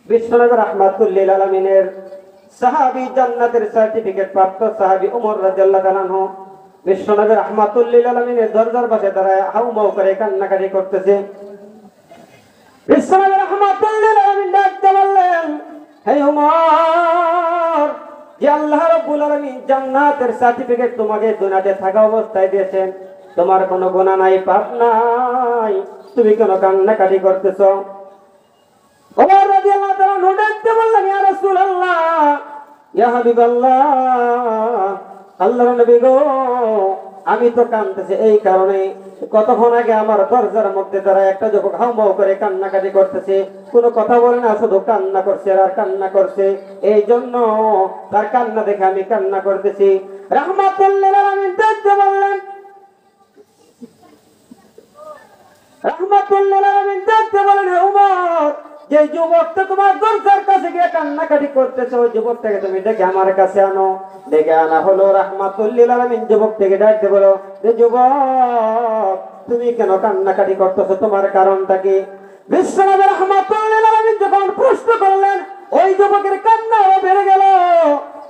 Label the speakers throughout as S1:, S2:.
S1: বিশ্বনবী রাহমাতুল লিল আলামিনের সাহাবী, জান্নাতের সার্টিফিকেট প্রাপ্ত সাহাবী ওমর রাদিয়াল্লাহু তাআলা আনহু বিশ্বনবী রাহমাতুল লিল আলামিনের দরজার পাশে দাঁড়ায় হাউমাউ করে কান্নাকাটি করতেছে। বিশ্বনবী রাহমাতুল লিল আলামিন ডাকতে বললেন, হে ওমর, যে আল্লাহ রাব্বুল আলামিন জান্নাতের সার্টিফিকেট তোমাকে দুনিয়াতে থাকা অবস্থায় দিয়েছেন, তোমার কোনো গুনাহ নাই, পাপ নাই, তুমি কেন কান্নাকাটি করতেছো? ওমর রাদিয়াল্লাহু তাআলা ডাকতে বললেন, ইয়া রাসূলুল্লাহ, ইয়া হাবিবাল্লাহ, আল্লাহর নবী গো, আমি তো কাঁদতেছি এই কারণে, কতক্ষণ আগে আমার দরজার মধ্যে দাঁড়ায় একটা যুবক হাউমাউ করে কান্নাকাটি করতেছে, কোনো কথা বলে না, শুধু কান্না করছে আর কান্না করছে, এই জন্য তার কান্না দেখে আমি কান্না করতেছি। রাহমাতুল লিল আলামিন ডাকতে বললেন, রাহমাতুল লিল আলামিন ডাকতে বলেন, হে ওমর, যে যুবকটা তোমার দরজার কাছে গিয়ে কান্নাকাটি করতেছে, ওই যুবকটাকে তুমি ডেকে আমার কাছে আনো। ডেকে আনা হলো। রাহমাতুল লিল আলামিন যুবকটাকে ডাকতে বলো, যে যুবক, তুমি কেন কান্নাকাটি করতেছো, তোমার কারণটা কি? বিশ্বনবী রাহমাতুল লিল আলামিন যখন প্রশ্ন করলেন, ওই যুবকের কান্না বেড়ে গেল,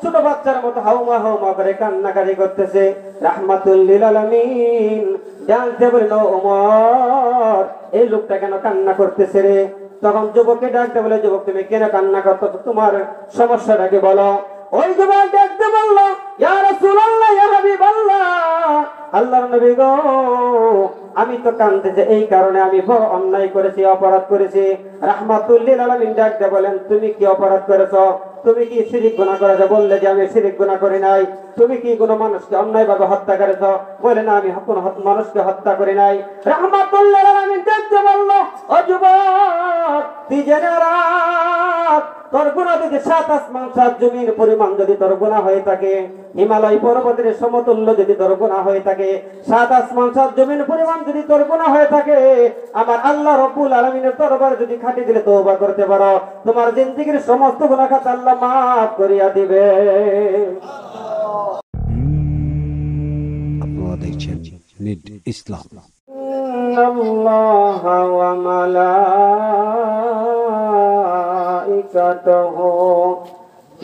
S1: ছোট বাচ্চার মতো হাউমা হাউমা করে কান্নাকাটি করতেছে। রাহমাতুল লিল আলামিন জানতে বলল, ওমর, এই লোকটা কেন কান্না করতেছে রে? তখন যুবককে ডাকতে বলে, যুবক, তুমি কেন কান্না করতেছো, তোমার সমস্যাটাকে বলো। ওই যুবক ডাকতে বলল, ইয়া রাসূলুল্লাহ, ইয়া হাবিবাল্লাহ, আল্লাহর নবী গো, আমি তো কাঁদতেছি এই কারণে, আমি বড় অন্যায় করেছি, অপরাধ করেছি। রাহমাতুল লিল আলামিন ডাকতে বলেন, তুমি কি অপরাধ করেছো? তুমি কি শিরক গুনাহ করেছো? বললে যে আমি শিরক গুনাহ করি নাই। তুমি কি কোনো মানুষকে অন্যায়ভাবে হত্যা করেছো? বলে না, আমি কোনো মানুষকে হত্যা করি নাই। রাহমাতুল লিল আলামিন ডাকতে বলল, ও যুবক, তুই জেনে রাখ, তোর গুনাহ যদি ৭ আসমান ৭ জমির পরিমাণ যদি তোর গুনাহ হয়ে থাকে, হিমালয় পর্বতের সমতুল্য যদি তোর গুনাহ হয়ে থাকে, ৭ আসমান ৭ জমির পরিমাণ যদি তোর গুনাহ হয়ে থাকে, আমার আল্লাহ রাব্বুল আলামিনের দরবারে যদি খাটি দিলে তওবা করতে পারো, তোমার জিন্দেগীর সমস্ত গুনাহ খাতা আল্লাহ মাফ করিয়া দিবে।
S2: আপনারা দেখছেন নিড ইসলাম।
S1: আল্লাহ ওয়া মালাইকাতুহু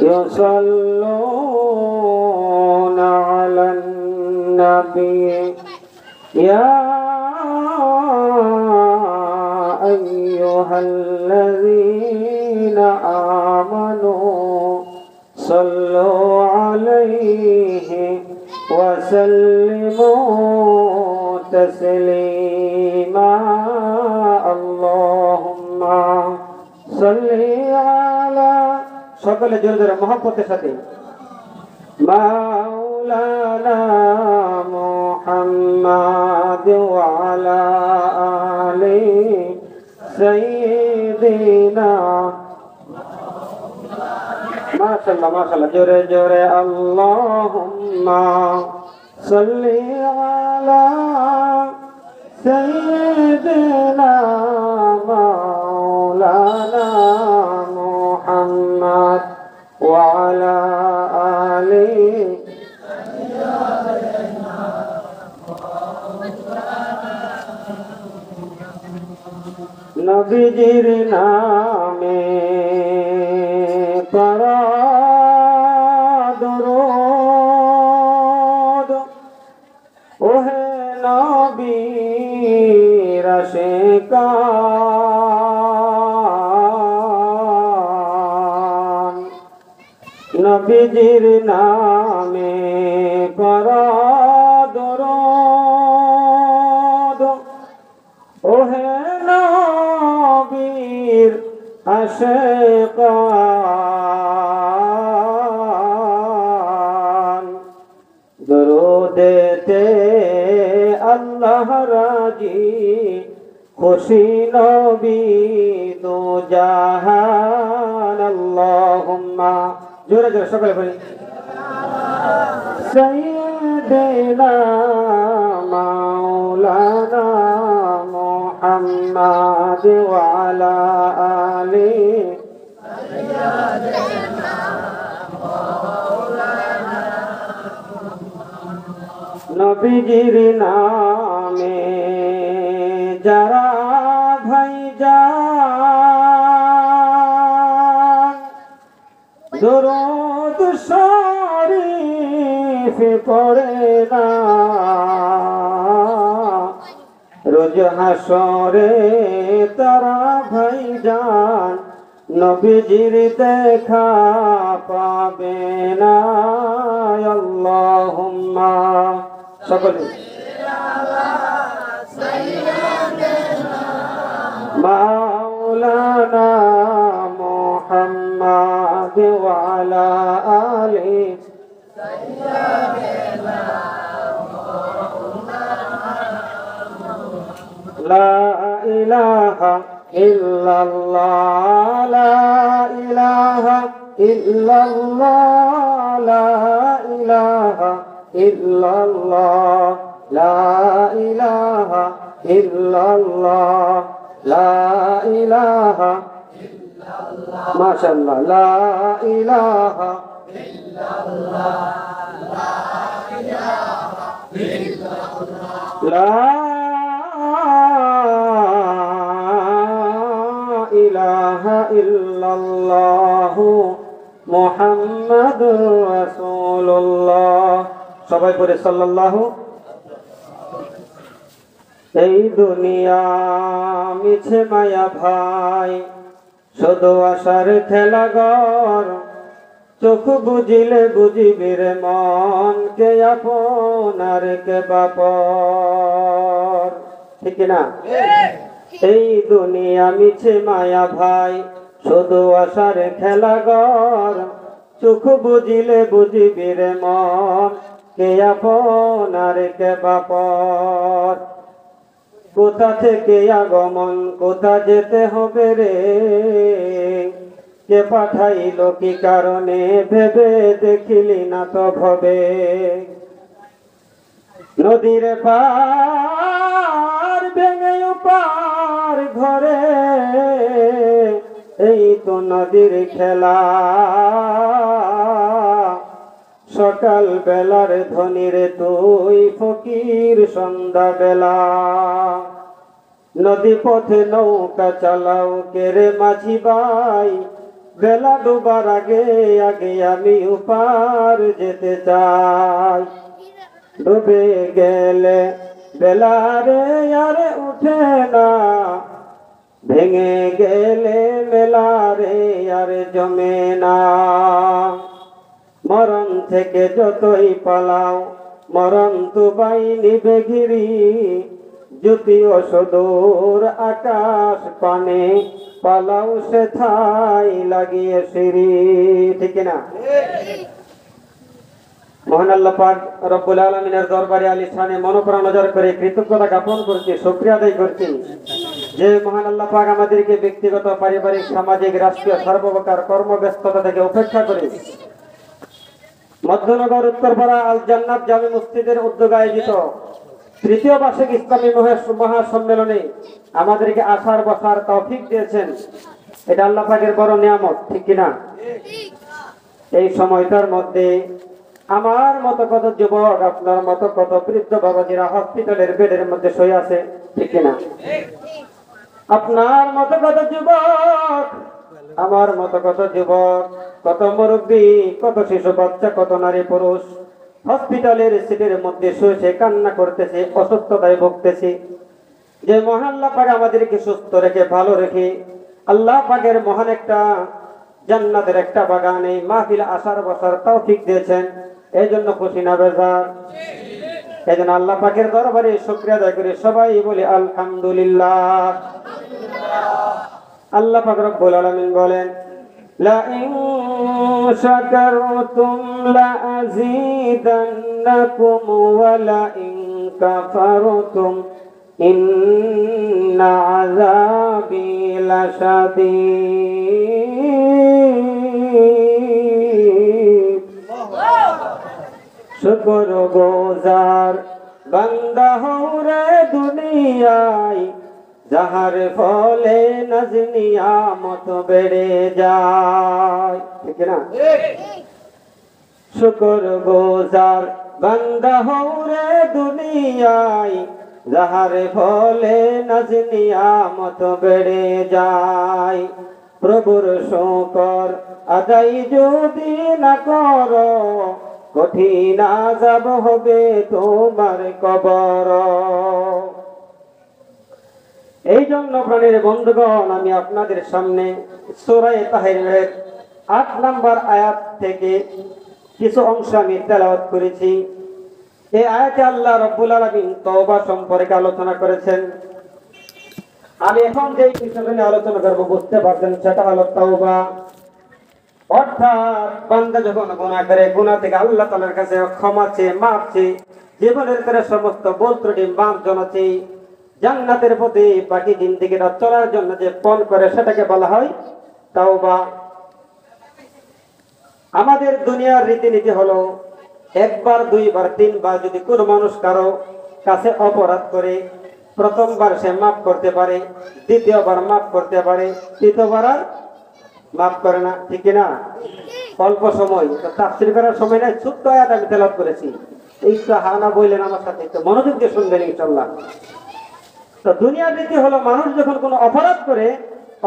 S1: ইউসাল্লুনা আলান নবী ইয়া আইয়ুহাল্লাযীনা আমানু সাল্লু আলাইহি ওয়া সাল্লিমু তাসলিমা। আল্লাহুম্মা সাল্লি আলা, সকলে জোরে জোরে মহব্বতের সাথে, মাওলানা মুহাম্মাদ ওয়া আলা আলি সাইয়্যিদিনা। মাশাআল্লাহ মাশাআল্লাহ, জোরে জোরে আল্লাহুম্মা সাল্লি আলা সাইয়্যিদিনা মাওলানা মুহাম্মাদ ওয়া আলা আলি। নবীজির নামে পড়া দরুদ, ওহে নবীর আশিকান, নবীজির নামে পড়া দরুদ, ওহে নবীর আশিকান। দরুদেতে আল্লাহ রাজি, খুশি নবী দু জাহান। আল্লাহুম্মা, জোরে জোরে সকলে বলি, সাইয়্যিদিনা মাওলানা মুহাম্মাদ ওয়া আলা আলি। নবীজির নামে যারা ভাই যায়, দরুদ শরীফ পড়ে না রোজ হাসরে তারা ভাইজান নবীজির দেখা পাবে না আল্লাহুম্মা সকলে মাওলানা মুহাম্মদ ওয়া আলা আলি লা ইলাহা ইল্লাল্লাহ লা ইলাহা ইল্লাল্লাহ লা ইলাহা ইল্লাল্লাহ লা ইলাহা ইল্লাল্লাহ লা ইলাহা ইল্লাল্লাহ মাশাআল্লাহ লা ইলাহা ইল্লাল্লাহ লা ইলাহা ইল্লাল্লাহ লা ইলাহা ইল্লাল্লাহ মুহাম্মাদুর রাসূলুল্লাহ সবাই পড়ে সাল্লাল্লাহু এই দুনিয়া মিছে মায়া ভাই শুধু আশার খেলাঘর চোখ বুঝিলে বুঝিবি রে মন কে আপন আর কে বাপর ঠিক না এই দুনিয়া মিছে মায়া ভাই শুধু আশার খেলাঘর চোখ বুঝিলে বুঝিবি রে মন কে আপন আর কে বাপর কোথা থেকে আগমন কোথা যেতে হবে রে কে পাঠাইল কি কারণে ভেবে দেখিলি না তো ভবে নদীর পার ভেঙে উপার ঘরে এই তো নদীর খেলা সকাল বেলার ধনির তুই ফকির সন্ধ্যা বেলা নদী পথে নৌকা চালাও কেরে মাঝি ভাই বেলা ডুবার আগে আগে আমি উপার যেতে চাই ডুবে গেলে বেলা রে আরে উঠে না ভেঙে গেলে মেলা রে আরে জমে না মরণ থেকে যতই পালাও মরণ তো বাইনিবে ঘিরি জ্যোতিও সুদূর আকাশ পানে পালাও সে ঠাই লাগিয়ে সিঁড়ি ঠিক না মহান আল্লাহ পাক রব্বুল আলামিনের দরবারে আলিশানে মনোপ্রাণ নজর করে কৃতজ্ঞতা জ্ঞাপন করছি শুকরিয়া আদায় করছি যে মহান আল্লাহ পাক আমাদেরকে ব্যক্তিগত পারিবারিক সামাজিক রাষ্ট্রীয় সর্বপ্রকার কর্মব্যস্ততা থেকে উপেক্ষা করে মধ্যনগর উত্তরপাড়া আল জান্নাত জামে মসজিদের উদ্যোগে আয়োজিত তৃতীয় বার্ষিক ইসলামী মহাসম্মেলনে আমাদেরকে আসার বসার তৌফিক দিয়েছেন এটা আল্লাহ পাকের বড় নিয়ামত ঠিক কিনা এই সময়টার মধ্যে আমার মতো কত যুবক আপনার মতো কত বৃদ্ধ বাবাজিরা হসপিটালের বেডের মধ্যে শুয়ে আছে ঠিক কিনা আপনার মতো কত যুবক আমার মতো কত যুবক কত মুরব্বী কত শিশু বাচ্চা কত নারী পুরুষ হসপিটালের সিটের মধ্যে শুয়ে কান্না করতেছে অসুস্থতায় ভুগতেছে যে মহান আল্লাহ পাক আমাদেরকে সুস্থ রেখে ভালো রেখে আল্লাহ পাকের মহান একটা জান্নাতের একটা বাগানে মাহফিল আসার বসার তৌফিক দিয়েছেন এই জন্য খুশি না বেজার এই জন্য আল্লাহ পাকের দরবারে শুকরিয়া আদায় করে সবাই বলি আলহামদুলিল্লাহ আল্লাহ পাক রব্বুল আলামিন বলেন লা ইন শাকারতুম লা আযীদান্নাকুম ওয়া লা ইন কাফারতুম ইন্না আযাবি লাশাদীদ শুকর গুজার বান্দা হওরে দুনিয়ায় যাহার ফলে নাজনিয়ামত বেড়ে যায় ঠিক না শুকর গুজার বান্দা হওরে দুনিয়ায় যাহার ফলে নাজনিয়ামত বেড়ে যায় প্রভুর শকর আদায় যদি না করো, কঠিন আযাব হবে তোমার কবর। এই জন্য প্রাণের বন্ধুগণ, আমি আপনাদের সামনে সূরা তাহরিমের ৮ নম্বর আয়াত থেকে কিছু অংশ আমি তেলাওয়াত করেছি। এই আয়াতে আল্লাহ রাব্বুল আলামিন তওবা সম্পর্কে আলোচনা করেছেন। আমি এখন যে বিষয় নিয়ে আলোচনা করব বুঝতে পারছেন, সেটা হলো তওবা। অর্থাৎ বান্দা যখন গুনাহ করে, গুনাহ থেকে আল্লাহ তাআলার কাছে ক্ষমা চেয়ে, মাফ চেয়ে, জীবনের করে সমস্ত ভুল ত্রুটি মার্জনা চেয়ে জান্নাতের পথে বাকি জিন্দেগিটা চলার জন্য যে পণ করে, সেটাকে বলা হয় তওবা। আমাদের দুনিয়ার রীতিনীতি হলো একবার, দুইবার, তিনবার যদি কোনো মানুষ কারো কাছে অপরাধ করে, প্রথমবার সে মাফ করতে পারে, দ্বিতীয়বার মাফ করতে পারে, তৃতীয়বার আর মাফ করে না, ঠিক না? অল্প সময় তাফসীর করার সময় নাই, ছোট্ট আয়াত আমি তেলাওয়াত করেছি। এই তো হানা বললেন আমার সাথে, একটু মনোযোগ দিয়ে শুনবেন ইনশাআল্লাহ। তো দুনিয়ার রীতি হলো মানুষ যখন কোনো অপরাধ করে,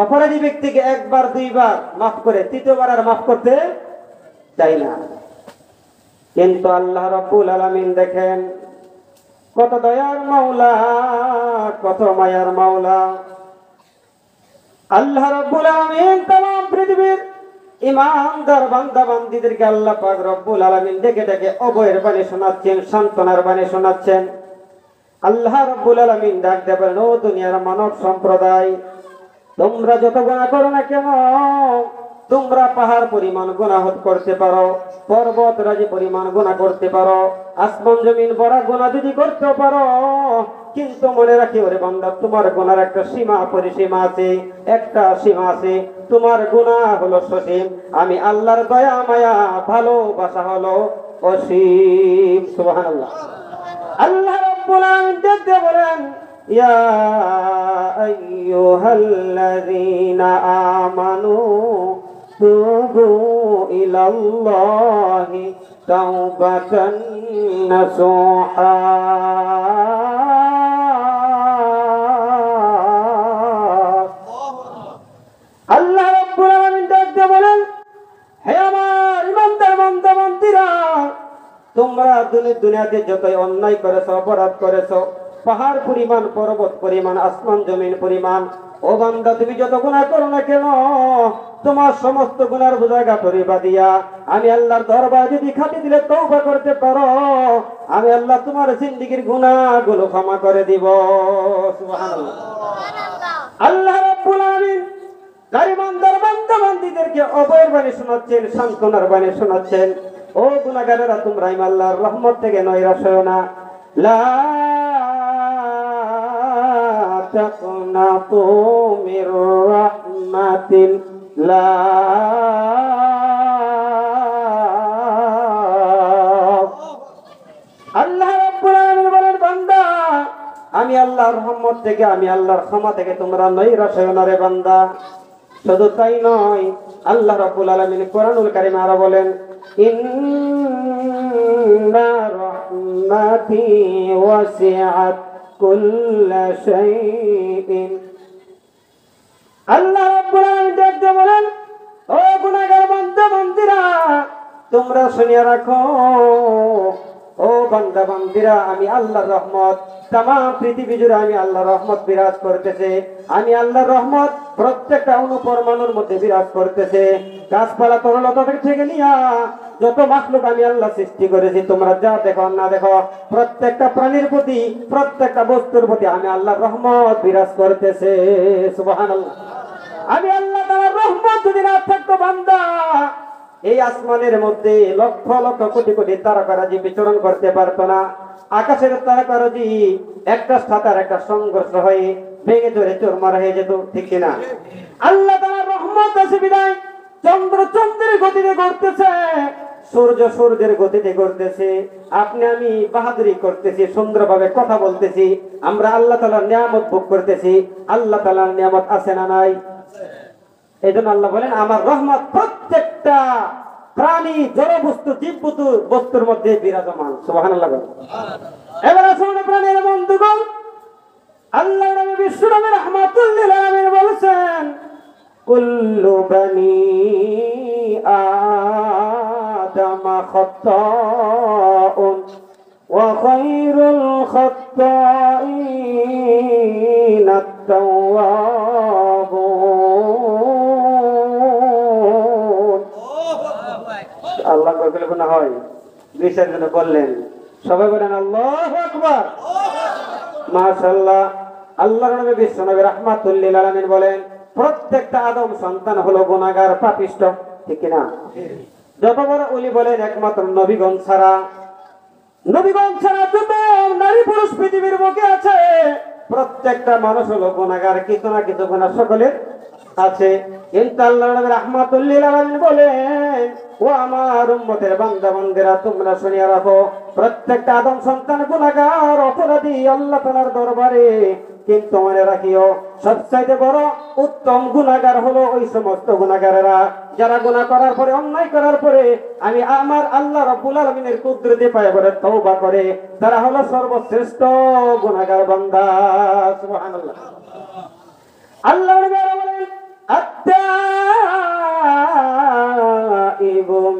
S1: অপরাধী ব্যক্তিকে একবার, দুইবার মাফ করে, তৃতীয়বার আর মাফ করতে চাই না। কিন্তু আল্লাহ রাব্বুল আলামিন দেখেন কত দয়ার মাওলা, কত মায়ার মাওলা। আল্লাহ রাব্বুল আলামিন तमाम পৃথিবীর ইমানদার বান্দা বান্দীদেরকে আল্লাহ পাক রব্বুল আলামিন ডেকে ডেকে অভয়ের বাণী শোনাচ্ছেন, সান্ত্বনার বাণী শোনাচ্ছেন। আল্লাহ রাব্বুল আলামিন ডাক দিয়ে বলেন, ও দুনিয়ার মানব সম্প্রদায়, তোমরা যত গুনাহ করো না কেন, তোমরা পাহাড় পরিমাণ গুনাহ করতে পারো, পর্বত রাজি পরিমাণ গুনাহ করতে পারো, আসমান জমিন ভরা গুনাহ যদি করতে পারো, কিন্তু মনে রাখি ওরে বান্দা, তোমার গুনার একটা সীমা পরিসীমা আছে, একটা সীমা আছে। তোমার গুনাহ হলো সসীম, আমি আল্লাহর দয়া মায়া ভালোবাসা হলো অসীম। সুবহানাল্লাহ। আল্লাহ রাব্বুল আলামিন দেখতে বলেন, ইয়া আইয়ুহাল্লাযীনা আমানু তুবু ইলাল্লাহি তাওবাতান নাসুহা। আল্লাহ রাব্বুল আলামিন দেখতে বলেন, হে আমার ইমানদার বান্দা বান্দীরা, তোমরা দুনিয়াতে যতই অন্যায় করেছো, অপরাধ করেছো, পাহাড় পরিমাণ, পর্বত পরিমাণ, আসমান জমিন পরিমাণ, ও বান্দা তুমি যত গুনাহ করো না কেন, তোমার সমস্ত গুনার বোঝা গাঁটরি বাঁধিয়া আমি আল্লাহর দরবারে যদি খাটি দিলে তওবা করতে পারো, আমি আল্লাহ তোমার জিন্দেগীর গুনাহগুলো ক্ষমা করে দিব। সুবহানাল্লাহ। আল্লাহ রাব্বুল আলামিন গারিবান্দার বান্দা বান্দীদেরকে অভয়ের বাণী শোনাচ্ছেন, সান্ত্বনার বাণী শোনাচ্ছেন। ও গুনাহগারেরা, তোমরা আল্লাহর রহমত থেকে নৈরাশ হও না। লা তাকনাতু মির রাহমাতিল্লাহ। আল্লাহ রাব্বুল আলামিন বলেন, বান্দা আমি আল্লাহর রহমত থেকে, আমি আল্লাহর ক্ষমা থেকে তোমরা নৈরাশ হও না রে বান্দা। শুধু তাই নয়, আল্লাহ রাব্বুল আলামিন কোরআনুল কারীমে আরো বলেন, ইন্না রাহমাতি ওয়াসিআত কুল্লা শাইইন। আল্লাহ রাব্বুল আলামিন দেখতে বলেন, ও গুনাহগার বান্দা বান্দীরা, তোমরা শুনিয়া রাখো, ও বান্দা বান্দীরা, আমি আল্লাহর রহমত তামাম পৃথিবী জুড়ে, আমি আল্লাহর রহমত বিরাজ করতেছে। আমি আল্লাহর রহমত প্রত্যেকটা অনুপরমাণুর মধ্যে বিরাজ করতেছে। গাছপালা তরলতা থেকে নিয়া যত মাখলুক আমি আল্লাহ সৃষ্টি করেছি, তোমরা যা দেখো না দেখো, প্রত্যেকটা প্রাণীর প্রতি, প্রত্যেকটা বস্তুর প্রতি আমি আল্লাহর রহমত বিরাজ করতেছে। সুবহানাল্লাহ। আমি আল্লাহ তাআলার রহমত যদি না থাকতো বান্দা, এই আসমানের মধ্যে লক্ষ লক্ষ কোটি কোটি তারকারাজি বিচরণ করতে পারতো না। আকাশের তারকারাজি একটা সাথে আর একটা সংঘর্ষ হয়ে ভেঙে চড়ে চুরমার হয়ে যেত, ঠিক কিনা? আল্লাহ তাআলার রহমত আছে বিদায় চন্দ্র চন্দ্রের গতিতে ঘুরতেছে, সূর্য সূর্যের গতিতে ঘুরতেছে, আপনি আমি বাহাদুরি করতেছি, সুন্দরভাবে কথা বলতেছি, আমরা আল্লাহ তাআলার নিয়ামত ভোগ করতেছি। আল্লাহ তাআলার নিয়ামত আছে না নাই? এই জন্য আল্লাহ বলেন, আমার রহমত প্রত্যেকটা প্রাণী, জড় বস্তু, জীব বস্তুর মধ্যে বিরাজমান। সুবহানাল্লাহ। এবার আসুন প্রাণীর বন্ধুগণ, আল্লাহ নবী বিশ্ব নবী রাহমাতুল লিল আলামিন বলেছেন, কুল্লু বনি আদম খাত্তাউন ওয়া খায়রুল খাত্তাইন আত-তাওয়াবুন। আল্লাহ কইলে গুনাহ হয়, বিচারের জন্য বললেন। সবাই বলেন আল্লাহু আকবার। মাশাআল্লাহ। আল্লাহর নবী বিশ্বনবী রাহমাতুল লিল আলামিন বলেন, প্রত্যেকটা আদম সন্তান হলো গুনাহগার, পাপিষ্ঠ, ঠিক কি না? যত বড় ওলি বলেন, একমাত্র নবীগণ ছাড়া যত নারী পুরুষ পৃথিবীর বুকে আছে, প্রত্যেকটা মানুষ হলো গুনাহগার, কিছু না কিছু গুনাহ সকলের আছে। কিন্তু আল্লাহর নবী রাহমাতুল লিল আলামিন বলেন, ও আমার উম্মতের বান্দা বান্দিরা, তোমরা শুনিয়া রাখো, প্রত্যেকটা আদম সন্তান গুনাহগার, অপরাধী আল্লাহ তাআলার দরবারে। কিন্তু মনে রাখিও, সবচাইতে বড় উত্তম গুনাহগার হলো ওই সমস্ত গুনাহগারেরা যারা গুনাহ করার পরে, অন্যায় করার পরে আমি আমার আল্লাহ রাব্বুল আলামিনের কুদরতে পায় বলে তওবা করে, তারা হলো সর্বশ্রেষ্ঠ গুনাহগার বান্দা। সুবহানাল্লাহ। আল্লাহ বলেন, আত-তাইবু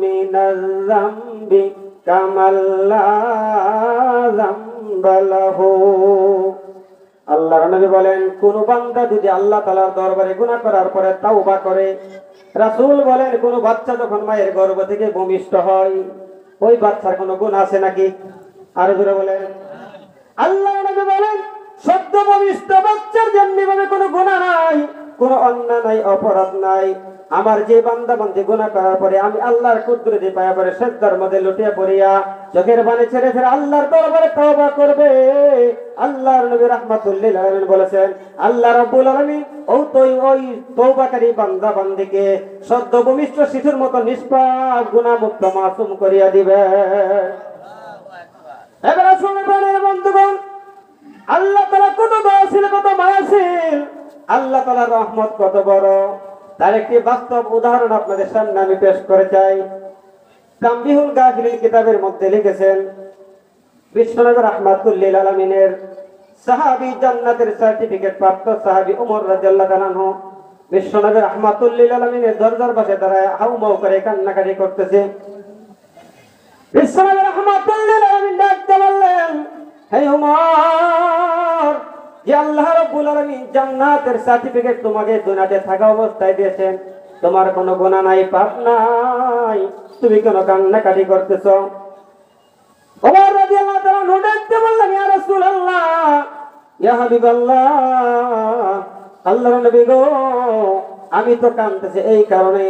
S1: মিনাজ যামবি কামাল্লা যামবা লাহু। আল্লাহর নবী বলেন, কোন বান্দা যদি আল্লাহ তাআলার দরবারে গুনাহ করার পরে তাওবা করে, রাসূল বলেন, কোন বাচ্চা যখন মায়ের গর্ভ থেকে ভূমিষ্ঠ হয়, ওই বাচ্চার কোনো গুনাহ আছে নাকি? আর জোরে বলেন। আল্লাহর নবী বলেন, সদ্য ভূমিষ্ঠ বাচ্চার যেমনিভাবে কোনো গুনাহ নাই, কোনো অন্যায় নাই, অপরাধ নাই, আমার যে বান্দা বান্দি গুনাহ করার পরে আমি আল্লাহর কুদরতে পায়া পরে সিজদার মধ্যে লুটিয়ে পড়িয়া চোখের পানি ছেড়ে ফেরে আল্লাহর দরবারে তওবা করবে, আল্লাহর নবী রাহমাতুল লিল আলামিন বলেছেন, আল্লাহ রাব্বুল আলামিন ওই তওবাকারী বান্দা বান্দিকে সদ্য ভূমিষ্ঠ শিশুর মতো নিষ্পাপ গুনাহমুক্ত মাসুম করিয়া দিবে। এবার আসলে প্রাণের বন্ধুগণ, আল্লাহ তাআলা কত দয়াশীল, কত মায়াশীল, আল্লাহ তাআলার রহমত কত বড়, তার একটি বাস্তব উদাহরণ আপনাদের সামনে আমি পেশ করে চাই। তামবিহুল গাফিলিন কিতাবের মধ্যে লিখেছেন, বিশ্বনবী রাহমাতুল লিল আলামিনের সাহাবী, জান্নাতের সার্টিফিকেট প্রাপ্ত সাহাবী ওমর রাদিয়াল্লাহু তাআলা আনহু বিশ্বনবী রাহমাতুল লিল আলামিনের দরজার পাশে দাঁড়ায় হাউমাউ করে কান্নাকাটি করতেছে। বিশ্বনবী রাহমাতুল লিল আলামিন ডাকতে বললেন, হে ওমর, যে আল্লাহ রাব্বুল আলামিন জান্নাতের সার্টিফিকেট তোমাকে দুনিয়াতে থাকা অবস্থায় দিয়েছেন, তোমার কোনো গুনাহ নাই, পাপ নাই, তুমি কেন কান্নাকাটি করতেছো? ওমর রাদিয়াল্লাহু তাআলা ডাকতে বললেন, ইয়া রাসূলুল্লাহ, ইয়া হাবিবাল্লাহ, আল্লাহর নবী গো, আমি তো কাঁদতেছি এই কারণে,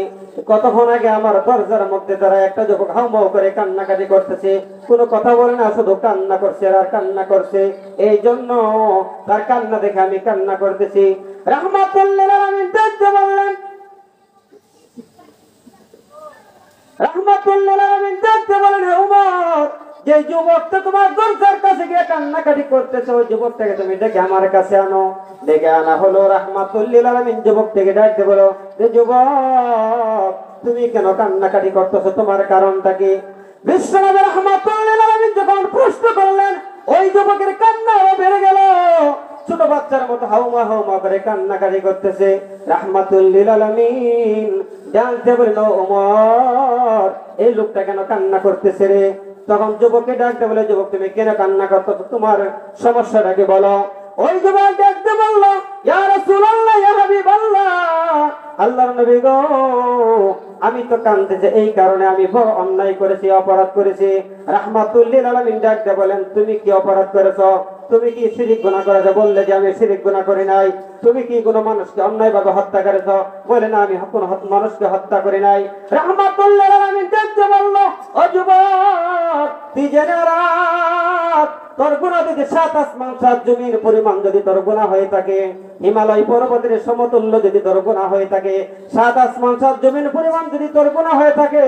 S1: কতক্ষণ আগে আমার দরজার মধ্যে দাঁড়ায় একটা যুবক হাউমাউ করে কান্নাকাটি করতেছে, কোনো কথা বলে না, শুধু কান্না করছে আর কান্না করছে, এই জন্য তার কান্না দেখে আমি কান্না করতেছি। রাহমাতুল লিল আলামিন ডাকতে বললেন, রাহমাতুল লিল আলামিন ডাকতে বলেন, হে ওমর, যে যুবকটা তোমার দরজার কাছে গিয়ে কান্নাকাটি করতেছে, ওই যুবকটাকে তুমি ডেকে আমার কাছে আনো। ডেকে আনা হলো। রাহমাতুল লিল আলামিন যুবকটাকে ডাকতে বলো, যে যুবক, তুমি কেন কান্নাকাটি করতেছো, তোমার কারণটা কি? বিশ্বনবী রাহমাতুল লিল আলামিন যখন প্রশ্ন করলেন, ওই যুবকের কান্না বেড়ে গেল, ছোট বাচ্চার মতো হাউমা হাউমা করে কান্নাকাটি করতেছে। রাহমাতুল লিল আলামিন ডাকতে বলল, ওমর, এই লোকটা কেন কান্না করতেছে রে? তখন যুবককে ডাকতে বলে, যুবক, তুমি কেন কান্না করতেছো, তোমার সমস্যাটা কি বলো? ওই যুবক ডাকতে বলল, ইয়া রাসূলুল্লাহ, ইয়া হাবিবাল্লাহ, আল্লাহর নবী গো, আমি তো কাঁদতেছি এই কারণে, আমি বড় অন্যায় করেছি, অপরাধ করেছি। রাহমাতুল লিল আলামিন ডাকতে বলেন, তুমি কি অপরাধ করেছো? তুমি কি শিরক গুনাহ করেছো? বললে যে আমি শিরক গুনাহ করি নাই। তুমি কি কোনো মানুষকে অন্যায়ভাবে হত্যা করেছো? বলে না, আমি কোনো মানুষকে হত্যা করি নাই। রাহমাতুল লিল আলামিন ডাকতে বলল, ও যুবক, তুই জেনে রাখ, তোর গুনাহ যদি ৭ আসমান ৭ জমির পরিমাণ যদি তোর গুনাহ হয়ে থাকে, হিমালয় পর্বতের সমতুল্য যদি তোর গুনাহ হয়ে থাকে, ৭ আসমান ৭ জমির পরিমাণ যদি তোর গুনাহ হয়ে থাকে,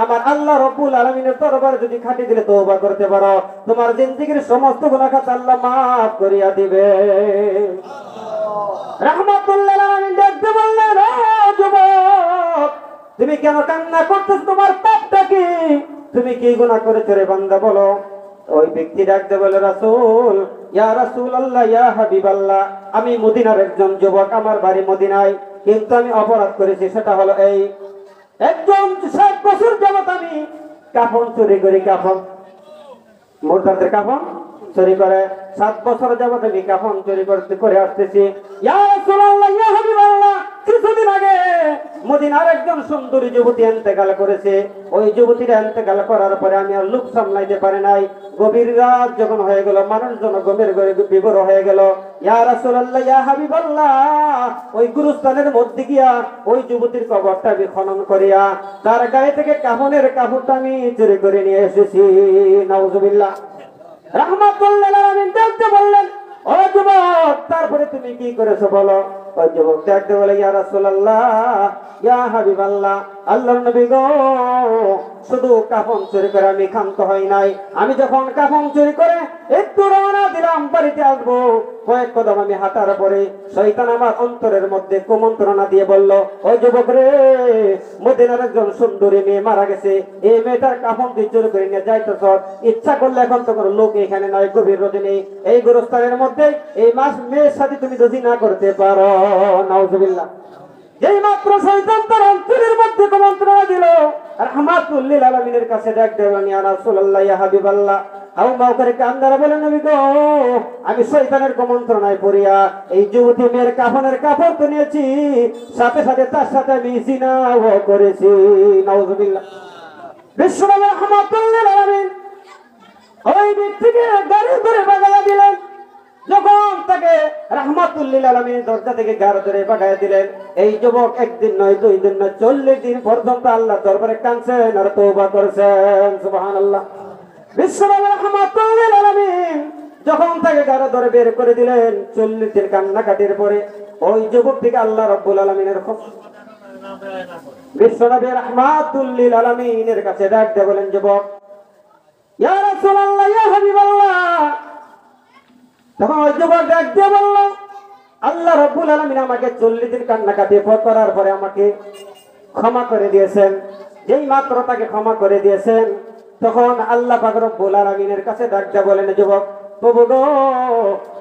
S1: আমার আল্লাহ রাব্বুল আলামিনের দরবারে যদি খাঁটি দিলে তওবা করতে পারো, তোমার জিন্দেগীর সমস্ত গুনাহ খাতা আল্লাহ মাফ করিয়া দিবে। রাহমাতুল লিল আলামিন ডাকতে বললেন, ও যুবক, তুমি কেন কান্না করতেছ, তোমার পাপটা কি? তুমি কি গুনাহ করেছো রে বান্দা, বলো। ওই ব্যক্তি ডাকতে বলে, রাসূল, ইয়া রাসূলুল্লাহ, ইয়া হাবিবাল্লাহ, আমি মদিনার একজন যুবক, আমার বাড়ি মদিনায়, কিন্তু আমি অপরাধ করেছি, সেটা হলো এই, একজন 7 বছর যাবত আমি কাফন চুরি করি, কাফন মুরতাদের কাফন চুরি করে 7 বছর যাবত আমি কাফন চুরি করে আসতেছি। ইয়া রাসূলুল্লাহ, ইয়া হাবিবাল্লাহ, কিছুদিন আগে মদিনার একজন সুন্দরী যুবতী ইন্তেকাল করেছে। ওই যুবতীর ইন্তেকাল করার পরে আমি আর লোক সামলাইতে পারি নাই। গভীর রাত যখন হয়ে গেল, মানুষজন গমের ঘরে বিভোর হয়ে গেল। ইয়া রাসূলুল্লাহ, ইয়া হাবিবাল্লাহ, ওই গুরুস্থানের মধ্যে গিয়া ওই যুবতীর কবরটা আমি খনন করিয়া তার গায়ে থেকে কাফনের কাপড়টা আমি চুরি করে নিয়ে এসেছি। নাউজুবিল্লাহ। রাহমাতুল লিল আলামিন দেখতে বললেন, ও যুবক, তারপরে তুমি কি করেছো বলো? ওই যুবক দেখতে বলে, ইয়া রাসূলুল্লাহ, ইয়া হাবিবাল্লাহ, আল্লাহর নবী গো, শুধু কাফন চুরি করে আমি ক্ষান্ত হই নাই। আমি যখন কাফন চুরি করে একটু রওনা দিলাম বাড়িতে আসবো, কয়েক কদম আমি হাঁটার পরে শয়তান আমার অন্তরের মধ্যে কুমন্ত্রণা দিয়ে বলল, ও যুবক রে, মদিনার একজন সুন্দরী মেয়ে মারা গেছে, এই মেয়েটার কাফন তুই চুরি করে নিয়ে যাইতেছ। ইচ্ছা করলে এখন তো কোনো লোক এখানে নয়, গভীর রজনী এই গোরস্থানের মধ্যে এই মেয়ের সাথে তুমি যদি না করতে পারো। নাউজুবিল্লাহ। যেই মাত্র শয়তান তার অন্তরের মধ্যে কুমন্ত্রণা দিল, রাহমাতুল লিল আলামিনের কাছে ডাক দেবেন, ইয়া রাসূলুল্লাহ, ইয়া হাবিবাল্লাহ, হাউমাউ করে কান্দারা বলেন, নবী গো, আমি শয়তানের কুমন্ত্রণায় পড়িয়া এই যুবতী মেয়ের কাফনের কাপড় তো নিয়েছি, সাথে সাথে তার সাথে আমি জিনাও করেছি। নাউজুবিল্লাহ। বিশ্বনবী রাহমাতুল লিল আলামিন ওই ব্যক্তিকে গাড়ি ধরে বাগাইয়া দিলেন। যখন তাকে রাহমাতুল লিল আলামিন দরজা থেকে গাড়ি ধরে বাগাইয়া দিলেন, এই যুবক একদিন নয়, 2 দিন নয়, 40 দিন পর্যন্ত আল্লাহর দরবারে কাঁদছেন আর তওবা করেছেন। সুবহানাল্লাহ। বিশ্বনবী রাহমাতুল লিল আলামিন যখন তাকে গাড়ি ধরে বের করে দিলেন, 40 দিন কান্নাকাটির পরে ওই যুবক থেকে আল্লাহ রাব্বুল আলামিনের বিশ্বনবী রাহমাতুল লিল আলামিনের কাছে ডাক দিয়ে বলেন, যুবক, ইয়া রাসূলুল্লাহ, ইয়া হাবিবাল্লাহ, তখন ওই যুবক ডাক দিয়ে বলল, আল্লাহ রাব্বুল আলামিন আমাকে 40 দিন কান্নাকাটি করার পরে আমাকে ক্ষমা করে দিয়েছেন। যেই মাত্র তাকে ক্ষমা করে দিয়েছেন, তখন আল্লাহ পাক রব্বুল আলামিনের কাছে ডাক দিয়ে বলেন, যুবক, প্রভু গো,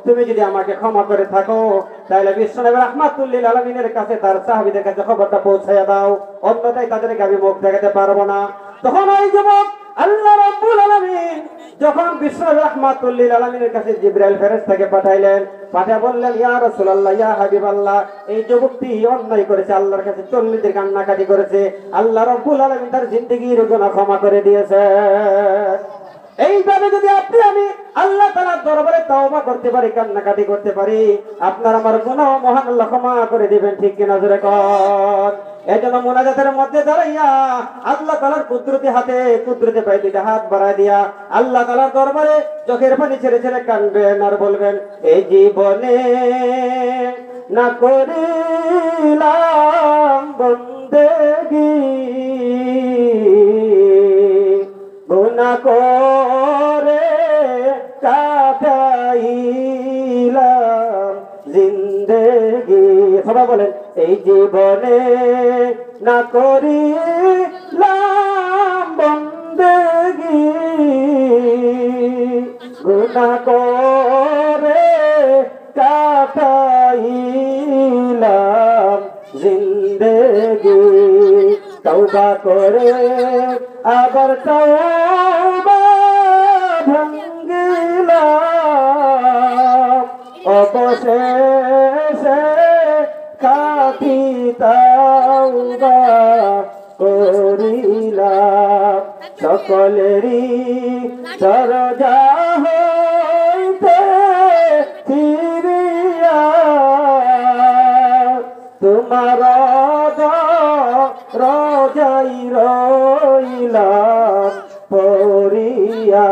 S1: তুমি যদি আমাকে ক্ষমা করে থাকো, তাহলে বিশ্বনবী রাহমাতুল লিল আলামিনের কাছে তার সাহাবীদের কাছে খবরটা পৌঁছায়া দাও, অন্যথায় তাদেরকে আমি মুখ দেখাতে পারবো না। তখন ওই যুবক আল্লাহ রাব্বুল আলামিন যখন বিশ্বনবী রাহমাতুল লিল আলামিনের কাছে জিবরাইল ফেরেশতাকে পাঠাইলেন, পাঠিয়ে বললেন, ইয়া রাসূলুল্লাহ, ইয়া হাবিবাল্লাহ, এই যুবকটি অন্যায় করেছে, আল্লাহর কাছে 40 দিন কান্নাকাটি করেছে, আল্লাহ রাব্বুল আলামিন তার জিন্দেগীর গুনাহ ক্ষমা করে দিয়েছে। এইভাবে যদি আপনি আমি আল্লাহ তাআলার দরবারে তওবা করতে পারি, কান্নাকাটি করতে পারি, আপনার আমার গুনাহ মহান আল্লাহ ক্ষমা করে দিবেন। ঠিক কিনা জোরে কর। এজন্য মুনাজাতের মধ্যে দাঁড়াইয়া আল্লাহ তাআলার কুদরতি হাতে, কুদরতি পায়ে 2টা হাত বাড়ায় দিয়া আল্লাহ তাআলার দরবারে চোখের পানি ছেড়ে ছেড়ে কাঁদবেন আর বলবেন, এই জীবনে না করিলাম বন্দেগী, গুনাহ করে কাটাইলাম জিন্দেগি। সবাই বলেন, এই জীবনে না করিলাম বন্দেগি, গুনাহ করে কাটাইলাম জিন্দেগি, তওবা করে আবার তওবা ভাঙ্গিলাম, অবশেষে খাঁটি তওবা করিলাম, সকলেরই দরজা হইতে ফিরিয়া তোমার রজাই রইলাম পড়িয়া।